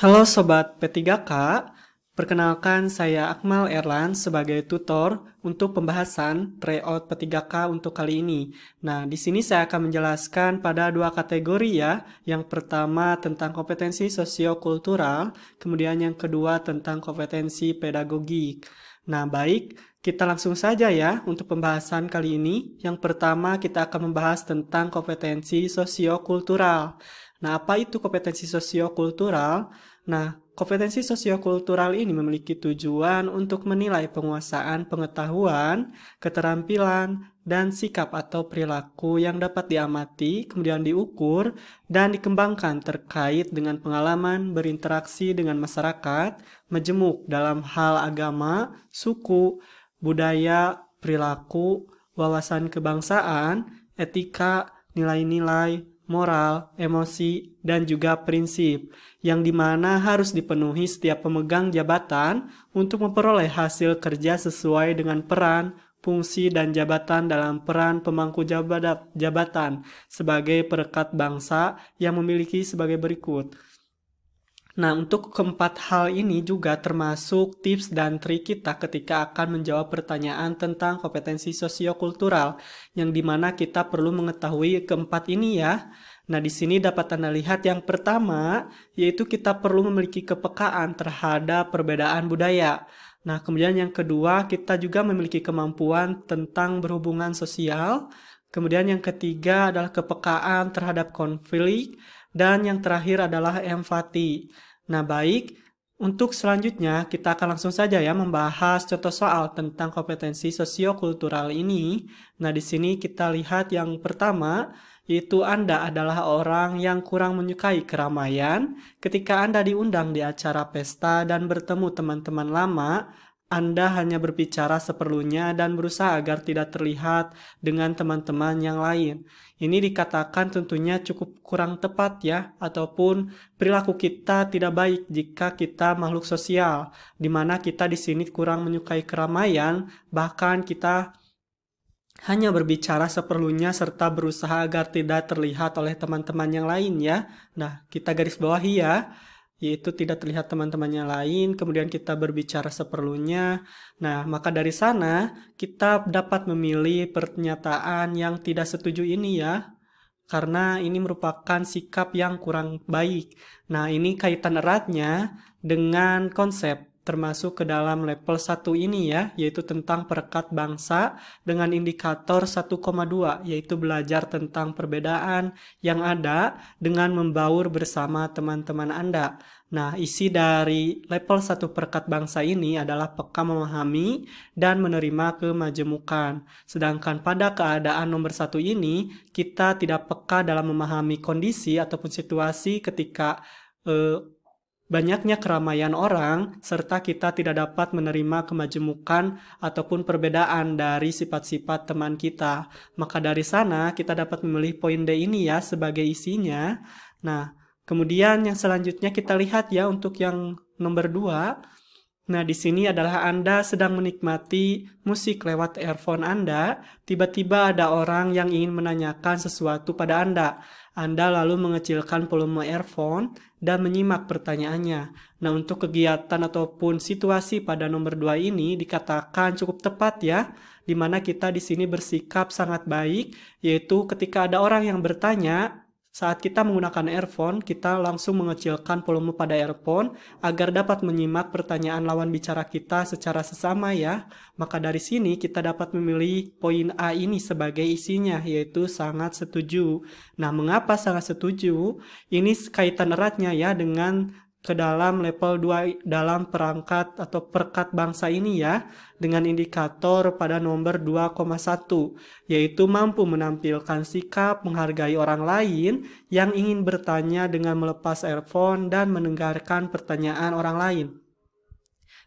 Halo Sobat P3K, perkenalkan saya Akmal Erlan sebagai tutor untuk pembahasan tryout P3K untuk kali ini. Nah, di sini saya akan menjelaskan pada dua kategori ya. Yang pertama tentang kompetensi sosiokultural, kemudian yang kedua tentang kompetensi pedagogik. Nah, baik, kita langsung saja ya untuk pembahasan kali ini. Yang pertama kita akan membahas tentang kompetensi sosiokultural. Nah, apa itu kompetensi sosiokultural? Nah, kompetensi sosiokultural ini memiliki tujuan untuk menilai penguasaan pengetahuan, keterampilan, dan sikap atau perilaku yang dapat diamati, kemudian diukur, dan dikembangkan terkait dengan pengalaman berinteraksi dengan masyarakat, majemuk dalam hal agama, suku, budaya, perilaku, wawasan kebangsaan, etika, nilai-nilai, moral, emosi, dan juga prinsip, yang dimana harus dipenuhi setiap pemegang jabatan untuk memperoleh hasil kerja sesuai dengan peran, fungsi, dan jabatan dalam peran pemangku jabatan sebagai perekat bangsa yang memiliki sebagai berikut. Nah, untuk keempat hal ini juga termasuk tips dan trik kita ketika akan menjawab pertanyaan tentang kompetensi sosiokultural, yang dimana kita perlu mengetahui keempat ini ya. Nah, di sini dapat Anda lihat yang pertama, yaitu kita perlu memiliki kepekaan terhadap perbedaan budaya. Nah, kemudian yang kedua, kita juga memiliki kemampuan tentang berhubungan sosial. Kemudian yang ketiga adalah kepekaan terhadap konflik. Dan yang terakhir adalah empati. Nah, baik, untuk selanjutnya kita akan langsung saja ya membahas contoh soal tentang kompetensi sosiokultural ini. Nah, di sini kita lihat yang pertama, yaitu Anda adalah orang yang kurang menyukai keramaian. Ketika Anda diundang di acara pesta dan bertemu teman-teman lama, Anda hanya berbicara seperlunya dan berusaha agar tidak terlihat dengan teman-teman yang lain. Ini dikatakan tentunya cukup kurang tepat ya, ataupun perilaku kita tidak baik jika kita makhluk sosial, di mana kita di sini kurang menyukai keramaian, bahkan kita hanya berbicara seperlunya serta berusaha agar tidak terlihat oleh teman-teman yang lain ya. Nah, kita garis bawahi ya, yaitu tidak terlihat teman-temannya lain, kemudian kita berbicara seperlunya. Nah, maka dari sana kita dapat memilih pernyataan yang tidak setuju ini ya, karena ini merupakan sikap yang kurang baik. Nah, ini kaitan eratnya dengan konsep termasuk ke dalam level 1 ini ya, yaitu tentang perekat bangsa dengan indikator 1,2, yaitu belajar tentang perbedaan yang ada dengan membaur bersama teman-teman Anda. Nah, isi dari level 1 perekat bangsa ini adalah peka memahami dan menerima kemajemukan. Sedangkan pada keadaan nomor 1 ini, kita tidak peka dalam memahami kondisi ataupun situasi ketika banyaknya keramaian orang, serta kita tidak dapat menerima kemajemukan ataupun perbedaan dari sifat-sifat teman kita. Maka dari sana kita dapat memilih poin D ini ya sebagai isinya. Nah, kemudian yang selanjutnya kita lihat ya untuk yang nomor 2. Nah, di sini adalah Anda sedang menikmati musik lewat earphone Anda, tiba-tiba ada orang yang ingin menanyakan sesuatu pada Anda. Anda lalu mengecilkan volume earphone dan menyimak pertanyaannya. Nah, untuk kegiatan ataupun situasi pada nomor 2 ini dikatakan cukup tepat ya, di mana kita di sini bersikap sangat baik, yaitu ketika ada orang yang bertanya, saat kita menggunakan earphone, kita langsung mengecilkan volume pada earphone agar dapat menyimak pertanyaan lawan bicara kita secara sesama ya. Maka dari sini kita dapat memilih poin A ini sebagai isinya, yaitu sangat setuju. Nah, mengapa sangat setuju? Ini kaitan eratnya ya dengan ke dalam level 2 dalam perangkat atau perekat bangsa ini ya, dengan indikator pada nomor 2,1, yaitu mampu menampilkan sikap menghargai orang lain yang ingin bertanya dengan melepas earphone dan mendengarkan pertanyaan orang lain.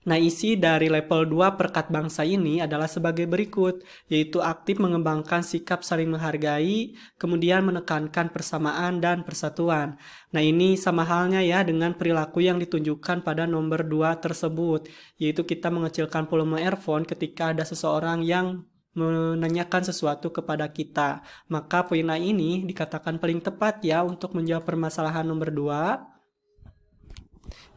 Nah, isi dari level 2 perekat bangsa ini adalah sebagai berikut, yaitu aktif mengembangkan sikap saling menghargai, kemudian menekankan persamaan dan persatuan. Nah, ini sama halnya ya dengan perilaku yang ditunjukkan pada nomor 2 tersebut, yaitu kita mengecilkan volume earphone ketika ada seseorang yang menanyakan sesuatu kepada kita. Maka poin A ini dikatakan paling tepat ya untuk menjawab permasalahan nomor 2.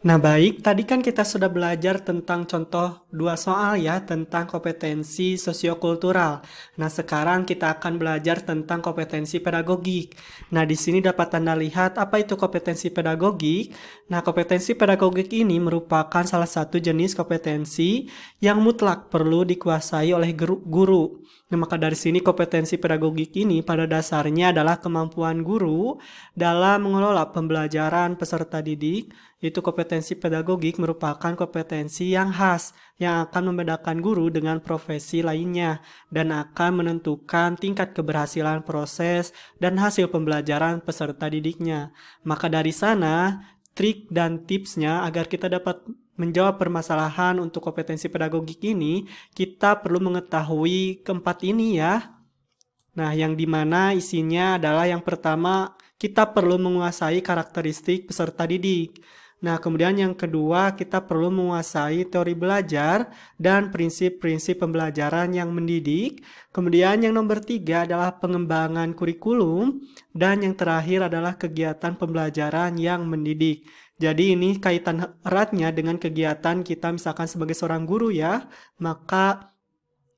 Nah, baik, tadi kan kita sudah belajar tentang contoh dua soal ya, tentang kompetensi sosiokultural. Nah, sekarang kita akan belajar tentang kompetensi pedagogik. Nah, di sini dapat Anda lihat apa itu kompetensi pedagogik. Nah, kompetensi pedagogik ini merupakan salah satu jenis kompetensi yang mutlak perlu dikuasai oleh guru. Nah, maka dari sini kompetensi pedagogik ini pada dasarnya adalah kemampuan guru dalam mengelola pembelajaran peserta didik. Itu kompetensi pedagogik merupakan kompetensi yang khas yang akan membedakan guru dengan profesi lainnya dan akan menentukan tingkat keberhasilan proses dan hasil pembelajaran peserta didiknya. Maka dari sana, trik dan tipsnya agar kita dapat menjawab permasalahan untuk kompetensi pedagogik ini, kita perlu mengetahui keempat ini ya. Nah, yang dimana isinya adalah yang pertama, kita perlu menguasai karakteristik peserta didik. Nah, kemudian yang kedua, kita perlu menguasai teori belajar dan prinsip-prinsip pembelajaran yang mendidik. Kemudian yang nomor tiga adalah pengembangan kurikulum. Dan yang terakhir adalah kegiatan pembelajaran yang mendidik. Jadi ini kaitan eratnya dengan kegiatan kita misalkan sebagai seorang guru ya. Maka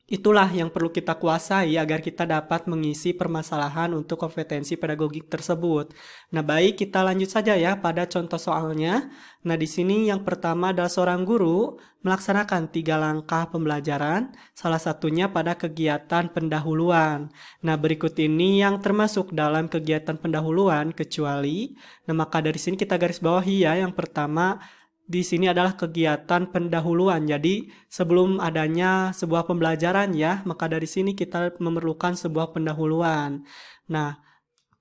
itulah yang perlu kita kuasai agar kita dapat mengisi permasalahan untuk kompetensi pedagogik tersebut. Nah, baik, kita lanjut saja ya pada contoh soalnya. Nah, di sini yang pertama adalah seorang guru melaksanakan 3 langkah pembelajaran, salah satunya pada kegiatan pendahuluan. Nah, berikut ini yang termasuk dalam kegiatan pendahuluan kecuali. Nah, maka dari sini kita garis bawahi ya, yang pertama di sini adalah kegiatan pendahuluan. Jadi sebelum adanya sebuah pembelajaran ya, maka dari sini kita memerlukan sebuah pendahuluan. Nah,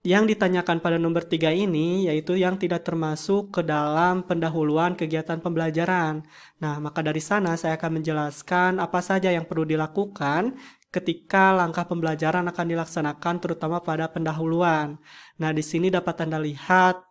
yang ditanyakan pada nomor 3 ini yaitu yang tidak termasuk ke dalam pendahuluan kegiatan pembelajaran. Nah, maka dari sana saya akan menjelaskan apa saja yang perlu dilakukan ketika langkah pembelajaran akan dilaksanakan terutama pada pendahuluan. Nah, di sini dapat Anda lihat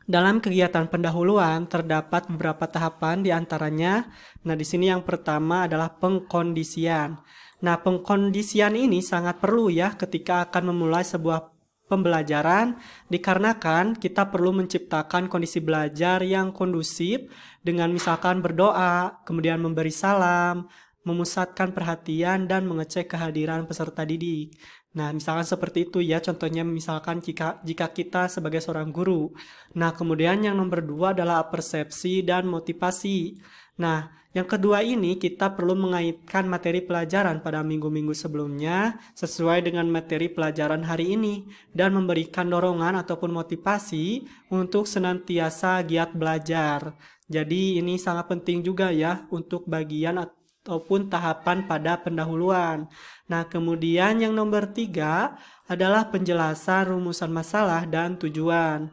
dalam kegiatan pendahuluan terdapat beberapa tahapan di antaranya. Nah, di sini yang pertama adalah pengkondisian. Nah, pengkondisian ini sangat perlu ya ketika akan memulai sebuah pembelajaran dikarenakan kita perlu menciptakan kondisi belajar yang kondusif dengan misalkan berdoa, kemudian memberi salam, memusatkan perhatian dan mengecek kehadiran peserta didik. Nah, misalkan seperti itu ya, contohnya misalkan jika kita sebagai seorang guru. Nah, kemudian yang nomor 2 adalah persepsi dan motivasi. Nah, yang kedua ini kita perlu mengaitkan materi pelajaran pada minggu-minggu sebelumnya sesuai dengan materi pelajaran hari ini dan memberikan dorongan ataupun motivasi untuk senantiasa giat belajar. Jadi ini sangat penting juga ya untuk bagian ataupun tahapan pada pendahuluan. Nah, kemudian yang nomor 3 adalah penjelasan rumusan masalah dan tujuan.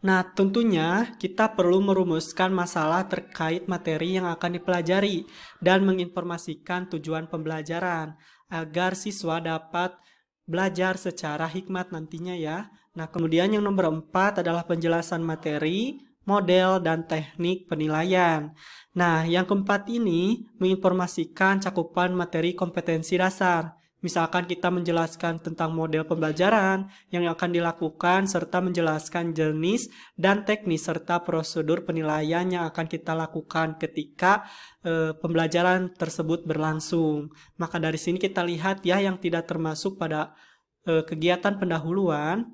Nah, tentunya kita perlu merumuskan masalah terkait materi yang akan dipelajari dan menginformasikan tujuan pembelajaran agar siswa dapat belajar secara hikmat nantinya ya. Nah, kemudian yang nomor 4 adalah penjelasan materi, model, dan teknik penilaian. Nah, yang keempat ini menginformasikan cakupan materi kompetensi dasar. Misalkan kita menjelaskan tentang model pembelajaran yang akan dilakukan serta menjelaskan jenis dan teknis serta prosedur penilaian yang akan kita lakukan ketika pembelajaran tersebut berlangsung. Maka dari sini kita lihat ya yang tidak termasuk pada kegiatan pendahuluan.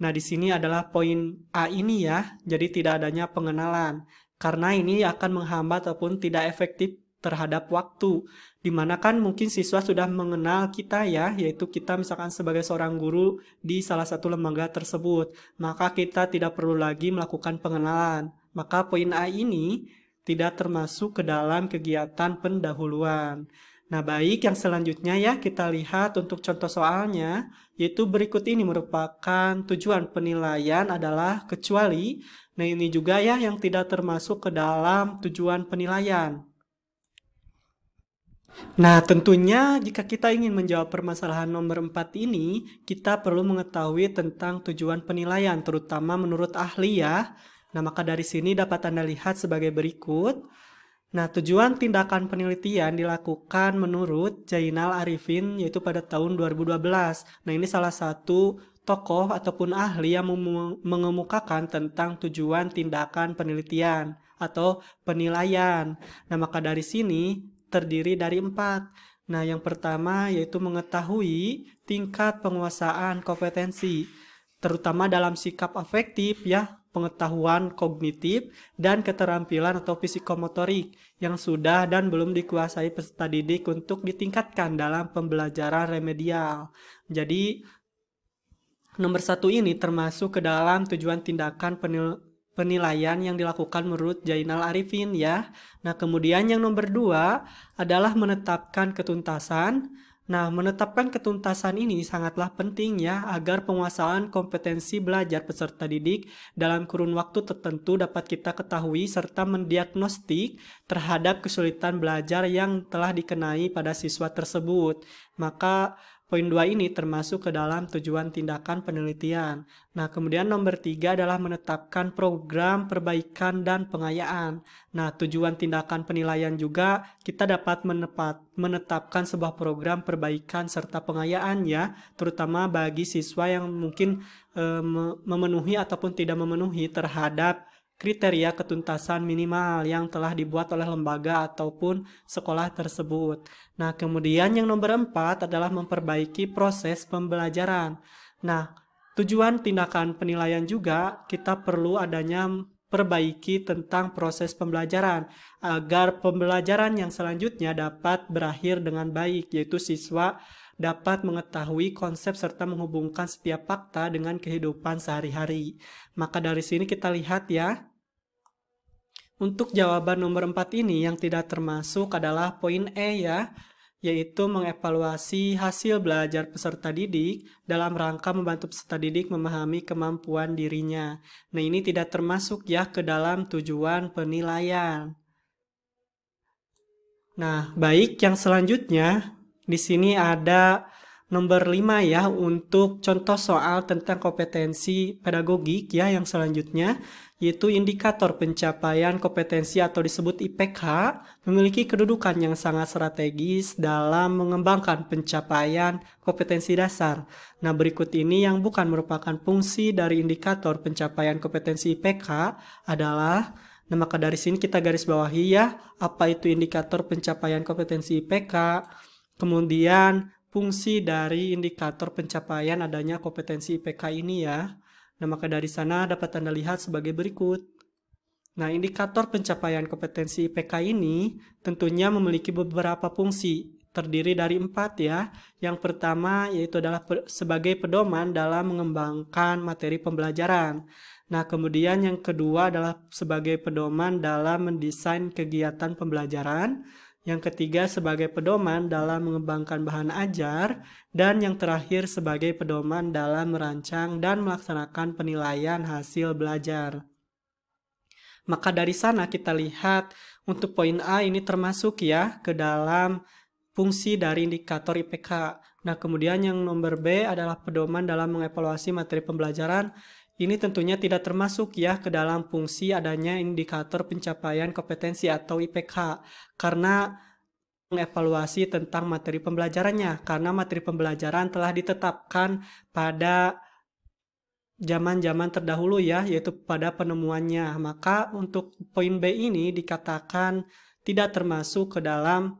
Nah, di sini adalah poin A ini ya, jadi tidak adanya pengenalan. Karena ini akan menghambat ataupun tidak efektif terhadap waktu. Dimana kan mungkin siswa sudah mengenal kita ya, yaitu kita misalkan sebagai seorang guru di salah satu lembaga tersebut. Maka kita tidak perlu lagi melakukan pengenalan. Maka poin A ini tidak termasuk ke dalam kegiatan pendahuluan. Nah, baik, yang selanjutnya ya kita lihat untuk contoh soalnya, yaitu berikut ini merupakan tujuan penilaian adalah kecuali. Nah, ini juga ya yang tidak termasuk ke dalam tujuan penilaian. Nah, tentunya jika kita ingin menjawab permasalahan nomor 4 ini, kita perlu mengetahui tentang tujuan penilaian, terutama menurut ahli ya. Nah, maka dari sini dapat Anda lihat sebagai berikut. Nah, tujuan tindakan penelitian dilakukan menurut Jainal Arifin yaitu pada tahun 2012. Nah, ini salah satu tokoh ataupun ahli yang mengemukakan tentang tujuan tindakan penelitian atau penilaian. Nah, maka dari sini terdiri dari 4. Nah, yang pertama yaitu mengetahui tingkat penguasaan kompetensi, terutama dalam sikap afektif ya, pengetahuan kognitif, dan keterampilan atau psikomotorik yang sudah dan belum dikuasai peserta didik untuk ditingkatkan dalam pembelajaran remedial. Jadi, nomor 1 ini termasuk ke dalam tujuan tindakan penilaian yang dilakukan menurut Zainal Arifin ya. Nah, kemudian yang nomor 2 adalah menetapkan ketuntasan. Nah, menetapkan ketuntasan ini sangatlah penting ya, agar penguasaan kompetensi belajar peserta didik dalam kurun waktu tertentu dapat kita ketahui serta mendiagnostik terhadap kesulitan belajar yang telah dikenai pada siswa tersebut. Maka poin 2 ini termasuk ke dalam tujuan tindakan penelitian. Nah, kemudian nomor 3 adalah menetapkan program perbaikan dan pengayaan. Nah, tujuan tindakan penilaian juga kita dapat menetapkan sebuah program perbaikan serta pengayaan ya, terutama bagi siswa yang mungkin memenuhi ataupun tidak memenuhi terhadap kriteria ketuntasan minimal yang telah dibuat oleh lembaga ataupun sekolah tersebut. Nah, kemudian yang nomor 4 adalah memperbaiki proses pembelajaran. Nah, tujuan tindakan penilaian juga kita perlu adanya perbaiki tentang proses pembelajaran agar pembelajaran yang selanjutnya dapat berakhir dengan baik, yaitu siswa dapat mengetahui konsep serta menghubungkan setiap fakta dengan kehidupan sehari-hari. Maka dari sini kita lihat ya, untuk jawaban nomor 4 ini yang tidak termasuk adalah poin E ya, yaitu mengevaluasi hasil belajar peserta didik dalam rangka membantu peserta didik memahami kemampuan dirinya. Nah, ini tidak termasuk ya ke dalam tujuan penilaian. Nah, baik, yang selanjutnya di sini ada nomor 5 ya, untuk contoh soal tentang kompetensi pedagogik ya, yang selanjutnya yaitu indikator pencapaian kompetensi atau disebut IPK memiliki kedudukan yang sangat strategis dalam mengembangkan pencapaian kompetensi dasar. Nah, berikut ini yang bukan merupakan fungsi dari indikator pencapaian kompetensi IPK adalah, nah maka dari sini kita garis bawahi ya, apa itu indikator pencapaian kompetensi IPK, kemudian fungsi dari indikator pencapaian adanya kompetensi IPK ini ya. Nah, maka dari sana dapat Anda lihat sebagai berikut. Nah, indikator pencapaian kompetensi IPK ini tentunya memiliki beberapa fungsi, terdiri dari 4 ya. Yang pertama yaitu adalah sebagai pedoman dalam mengembangkan materi pembelajaran. Nah, kemudian yang kedua adalah sebagai pedoman dalam mendesain kegiatan pembelajaran. Yang ketiga sebagai pedoman dalam mengembangkan bahan ajar, dan yang terakhir sebagai pedoman dalam merancang dan melaksanakan penilaian hasil belajar. Maka dari sana kita lihat untuk poin A ini termasuk ya ke dalam fungsi dari indikator IPK. Nah, kemudian yang nomor B adalah pedoman dalam mengevaluasi materi pembelajaran. Ini tentunya tidak termasuk ya ke dalam fungsi adanya indikator pencapaian kompetensi atau IPK, karena mengevaluasi tentang materi pembelajarannya, karena materi pembelajaran telah ditetapkan pada zaman-zaman terdahulu ya, yaitu pada penemuannya. Maka untuk poin B ini dikatakan tidak termasuk ke dalam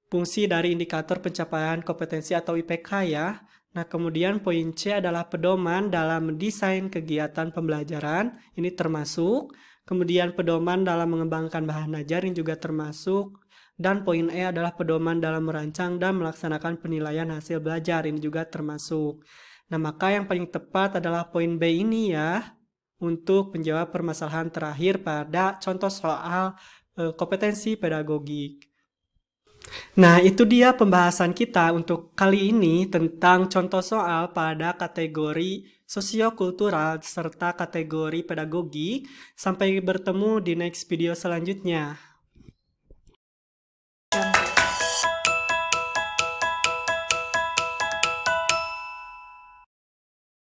fungsi dari indikator pencapaian kompetensi atau IPK ya. Nah, kemudian poin C adalah pedoman dalam mendesain kegiatan pembelajaran, ini termasuk. Kemudian pedoman dalam mengembangkan bahan ajar, ini juga termasuk. Dan poin E adalah pedoman dalam merancang dan melaksanakan penilaian hasil belajar, ini juga termasuk. Nah, maka yang paling tepat adalah poin B ini ya, untuk menjawab permasalahan terakhir pada contoh soal kompetensi pedagogik. Nah, itu dia pembahasan kita untuk kali ini tentang contoh soal pada kategori sosiokultural serta kategori pedagogik. Sampai bertemu di next video selanjutnya.